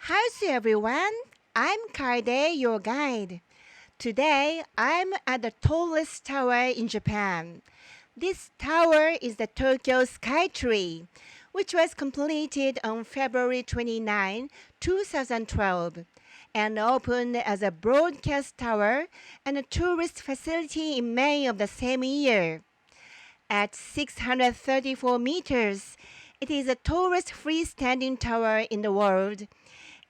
How's everyone? I'm Caede, your guide. Today, I'm at the tallest tower in Japan. This tower is the Tokyo Skytree, which was completed on February 29, 2012, and opened as a broadcast tower and a tourist facility in May of the same year. At 634 meters, it is the tallest freestanding tower in the world.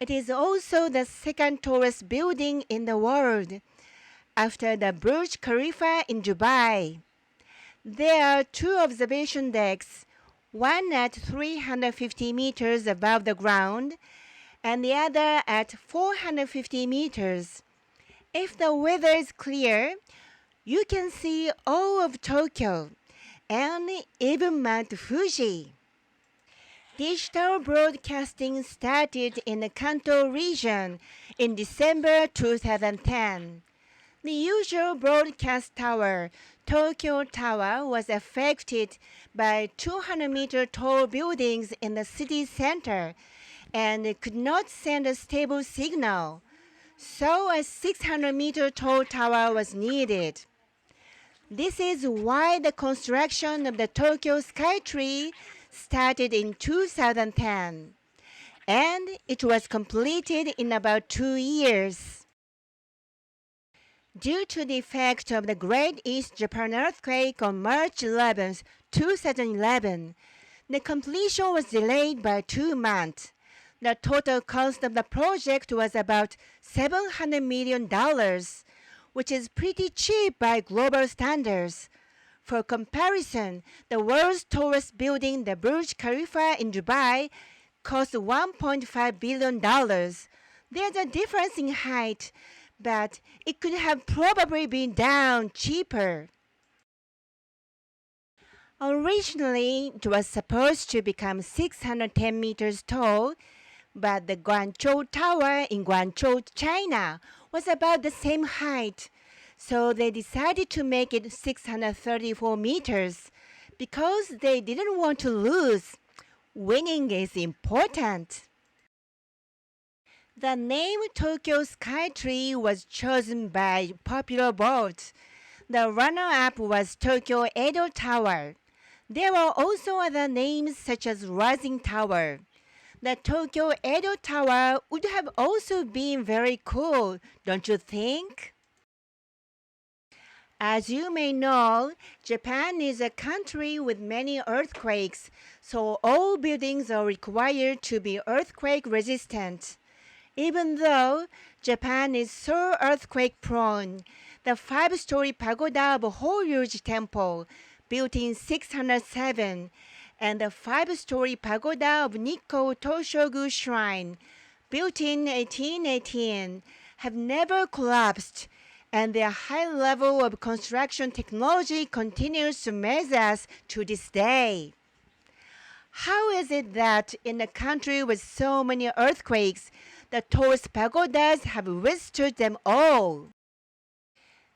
It is also the second tallest building in the world, after the Burj Khalifa in Dubai. There are two observation decks, one at 350 meters above the ground and the other at 450 meters. If the weather is clear, you can see all of Tokyo and even Mount Fuji. Digital broadcasting started in the Kanto region in December 2010. The usual broadcast tower, Tokyo Tower, was affected by 200-meter tall buildings in the city center and could not send a stable signal. So a 600-meter tall tower was needed. This is why the construction of the Tokyo Skytree started in 2010, and it was completed in about 2 years. Due to the effect of the Great East Japan earthquake on March 11, 2011, the completion was delayed by 2 months. The total cost of the project was about $700 million, which is pretty cheap by global standards. For comparison, the world's tallest building, the Burj Khalifa in Dubai, cost $1.5 billion. There's a difference in height, but it could have probably been done cheaper. Originally, it was supposed to become 610 meters tall, but the Guangzhou Tower in Guangzhou, China, was about the same height. So they decided to make it 634 meters because they didn't want to lose. Winning is important. The name Tokyo Skytree was chosen by popular vote. The runner-up was Tokyo Edo Tower. There were also other names such as Rising Tower. The Tokyo Edo Tower would have also been very cool, don't you think? As you may know, Japan is a country with many earthquakes, so all buildings are required to be earthquake resistant. Even though Japan is so earthquake prone, the 5-story pagoda of Horyuji Temple, built in 607, and the 5-story pagoda of Nikko Toshogu Shrine, built in 1818, have never collapsed, and their high level of construction technology continues to amaze us to this day. How is it that in a country with so many earthquakes, the tallest pagodas have withstood them all?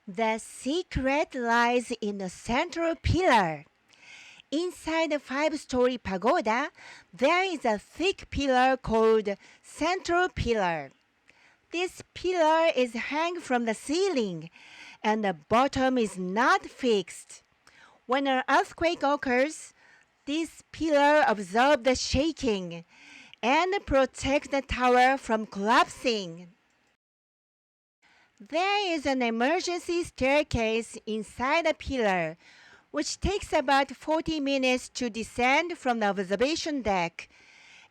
The secret lies in the central pillar. Inside the 5-story pagoda, there is a thick pillar called central pillar. This pillar is hung from the ceiling, and the bottom is not fixed. When an earthquake occurs, this pillar absorbs the shaking and protects the tower from collapsing. There is an emergency staircase inside the pillar, which takes about 40 minutes to descend from the observation deck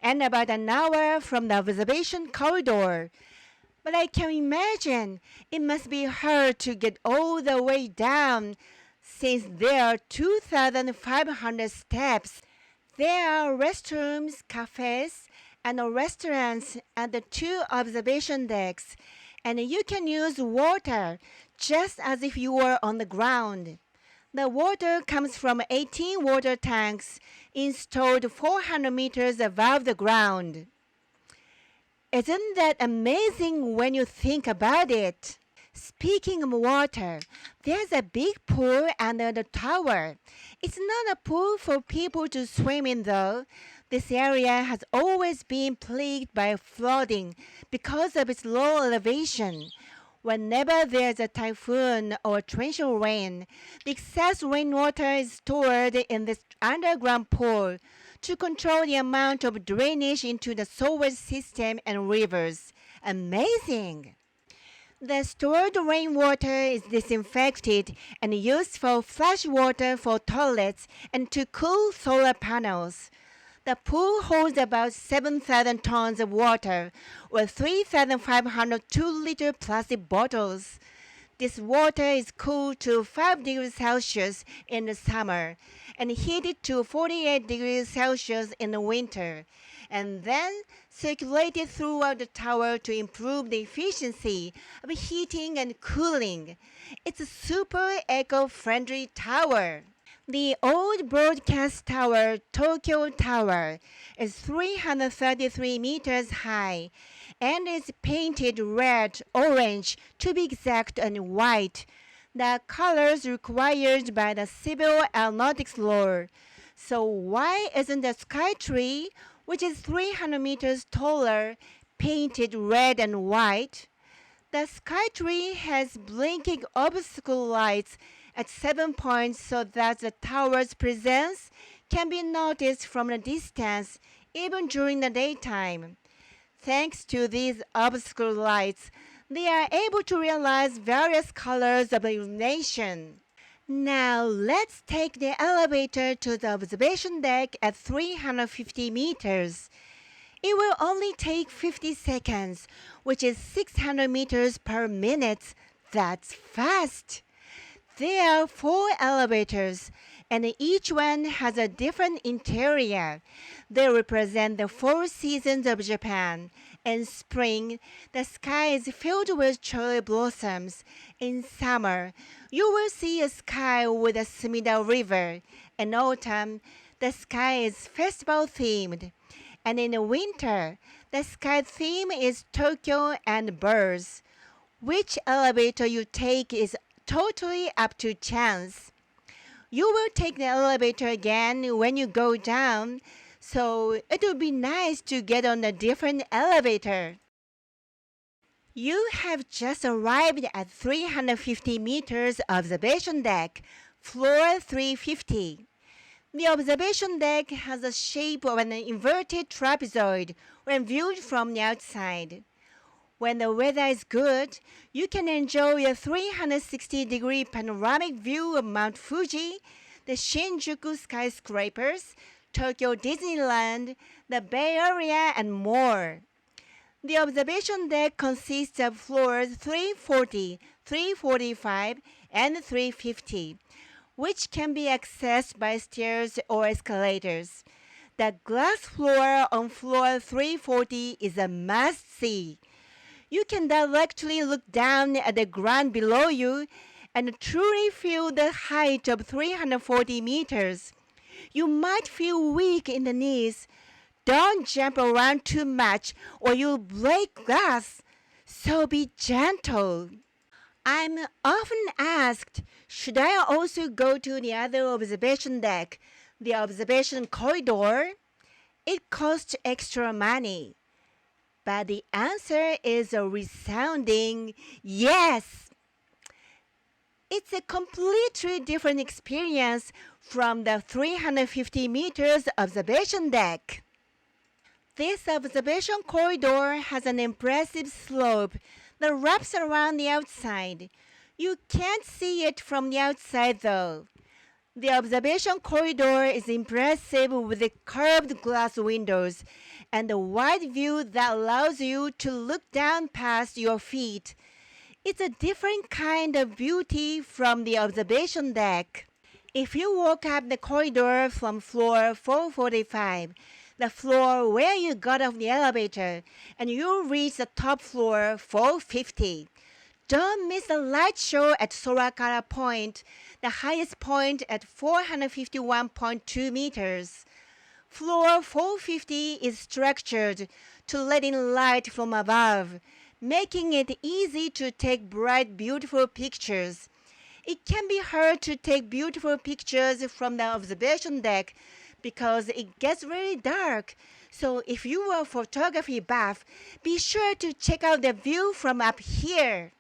and about an hour from the observation corridor. But I can imagine it must be hard to get all the way down since there are 2,500 steps. There are restrooms, cafes, and restaurants at the 2 observation decks, and you can use water just as if you were on the ground. The water comes from 18 water tanks installed 400 meters above the ground. Isn't that amazing when you think about it? Speaking of water, there's a big pool under the tower. It's not a pool for people to swim in though. This area has always been plagued by flooding because of its low elevation. Whenever there's a typhoon or torrential rain, the excess rainwater is stored in this underground pool to control the amount of drainage into the sewage system and rivers. Amazing! The stored rainwater is disinfected and used for flash water for toilets and to cool solar panels. The pool holds about 7,000 tons of water, or 3,500 2-liter plastic bottles. This water is cooled to 5 degrees Celsius in the summer and heated to 48 degrees Celsius in the winter, and then circulated throughout the tower to improve the efficiency of heating and cooling. It's a super eco-friendly tower. The old broadcast tower, Tokyo Tower, is 333 meters high and is painted red, orange, to be exact, and white, the colors required by the civil aeronautics law. So why isn't the Skytree, which is 300 meters taller, painted red and white? The Skytree has blinking obstacle lights at 7 points so that the tower's presence can be noticed from a distance even during the daytime. Thanks to these obstacle lights, they are able to realize various colors of illumination. Now let's take the elevator to the observation deck at 350 meters. It will only take 50 seconds, which is 600 meters per minute. That's fast! There are 4 elevators, and each one has a different interior. They represent the 4 seasons of Japan. In spring, the sky is filled with cherry blossoms. In summer, you will see a sky with a Sumida River. In autumn, the sky is festival themed. And in the winter, the sky theme is Tokyo and birds. Which elevator you take is totally up to chance. You will take the elevator again when you go down, so it would be nice to get on a different elevator. You have just arrived at 350 meters observation deck, floor 350. The observation deck has the shape of an inverted trapezoid when viewed from the outside. When the weather is good, you can enjoy a 360-degree panoramic view of Mount Fuji, the Shinjuku skyscrapers, Tokyo Disneyland, the Bay Area, and more. The observation deck consists of floors 340, 345, and 350, which can be accessed by stairs or escalators. The glass floor on floor 340 is a must-see. You can directly look down at the ground below you and truly feel the height of 340 meters. You might feel weak in the knees. Don't jump around too much or you'll break glass. So be gentle. I'm often asked, should I also go to the other observation deck, the observation corridor? It costs extra money. But the answer is a resounding yes. It's a completely different experience from the 350 meters observation deck. This observation corridor has an impressive slope that wraps around the outside. You can't see it from the outside though. The observation corridor is impressive with the curved glass windows and the wide view that allows you to look down past your feet. It's a different kind of beauty from the observation deck. If you walk up the corridor from floor 445, the floor where you got off the elevator, and you reach the top floor 450, don't miss the light show at Sorakara Point, the highest point at 451.2 meters. Floor 450 is structured to let in light from above, making it easy to take bright, beautiful pictures. It can be hard to take beautiful pictures from the observation deck because it gets very dark. So if you are a photography buff, be sure to check out the view from up here.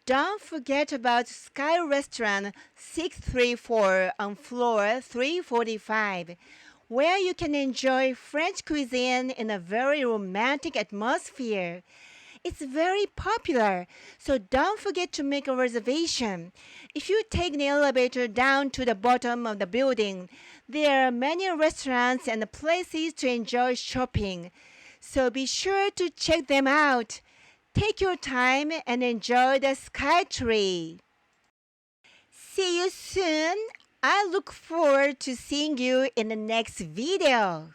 Don't forget about Sky Restaurant 634 on floor 345, where you can enjoy French cuisine in a very romantic atmosphere. It's very popular, so don't forget to make a reservation. If you take the elevator down to the bottom of the building, there are many restaurants and places to enjoy shopping. So be sure to check them out. Take your time and enjoy the Skytree. See you soon. I look forward to seeing you in the next video.